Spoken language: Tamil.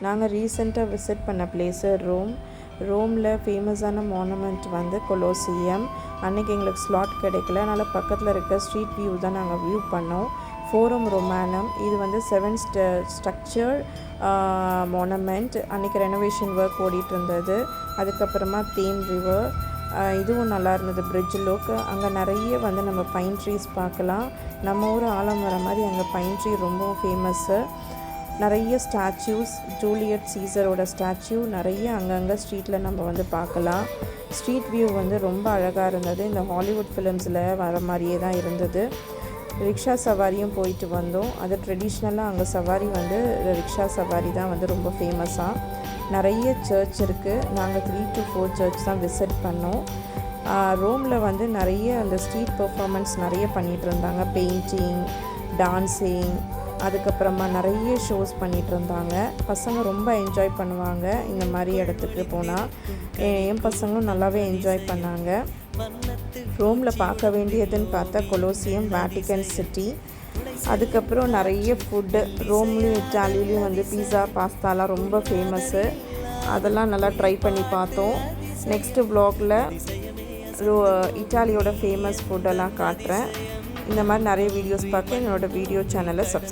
நாங்கள் ரீசெண்டாக விசிட் பண்ண பிளேஸு ரோமில் ஃபேமஸான மானுமெண்ட் வந்து கொலோசியம். அன்றைக்கி எங்களுக்கு ஸ்லாட் கிடைக்கல, அதனால் பக்கத்தில் இருக்க ஸ்ட்ரீட் வியூ தான் நாங்கள் வியூ பண்ணோம். ஃபோரம் ரொமானம், இது வந்து 7 ஸ்ட்ரக்சர் மானுமெண்ட். அன்றைக்கி ரெனோவேஷன் ஒர்க் ஓடிட்டு இருந்தது. அதுக்கப்புறமா தேம் ரிவர், இதுவும் நல்லா இருந்தது. பிரிட்ஜ் லோக்கு அங்கே நிறைய வந்து நம்ம பைன் ட்ரீஸ் பார்க்கலாம். நம்ம ஊர் ஆலமரம் மாதிரி அங்கே பைன் ட்ரீ ரொம்ப ஃபேமஸ்ஸு. நிறைய ஸ்டாச்சூஸ், ஜூலியட் சீசரோட ஸ்டாச்சு நிறைய அங்கங்கே ஸ்ட்ரீட்டில் நம்ம வந்து பார்க்கலாம். ஸ்ட்ரீட் வியூ வந்து ரொம்ப அழகாக இருந்தது. இந்த ஹாலிவுட் ஃபிலிம்ஸில் வர மாதிரியே தான் இருந்தது. ரிக்ஷா சவாரியும் போயிட்டு வந்தோம். அது ட்ரெடிஷ்னலாக அங்கே சவாரி வந்து ரிக்ஷா சவாரி தான் வந்து ரொம்ப ஃபேமஸாக. நிறைய சர்ச் இருக்குது. நாங்கள் 3 to 4 சர்ச் தான் விசிட் பண்ணோம். ரோமில் வந்து நிறைய அந்த ஸ்ட்ரீட் பெர்ஃபார்மன்ஸ் நிறைய பண்ணிகிட்டு இருந்தாங்க. பெயிண்டிங், டான்ஸிங், அதுக்கப்புறமா நிறைய ஷோஸ் பண்ணிகிட்டு இருந்தாங்க. பசங்க ரொம்ப என்ஜாய் பண்ணுவாங்க இந்த மாதிரி இடத்துக்கு போனால். என் பசங்களும் நல்லாவே என்ஜாய் பண்ணாங்க. ரோமில் பார்க்க வேண்டியதுன்னு பார்த்தா கொலோசியம், வேட்டிக்கன் சிட்டி, அதுக்கப்புறம் நிறைய ஃபுட்டு. ரோம்லேயும் இட்டாலியிலையும் வந்து பீஸா, பாஸ்தாலாம் ரொம்ப ஃபேமஸ்ஸு. அதெல்லாம் நல்லா ட்ரை பண்ணி பார்த்தோம். நெக்ஸ்ட்டு வ்ளாகில் இட்டாலியோட ஃபேமஸ் ஃபுட்டெல்லாம் காட்டுறேன். இந்த மாதிரி நிறைய வீடியோஸ் பார்க்க என்னோடய வீடியோ சேனலை சப்ஸ்கிரைப்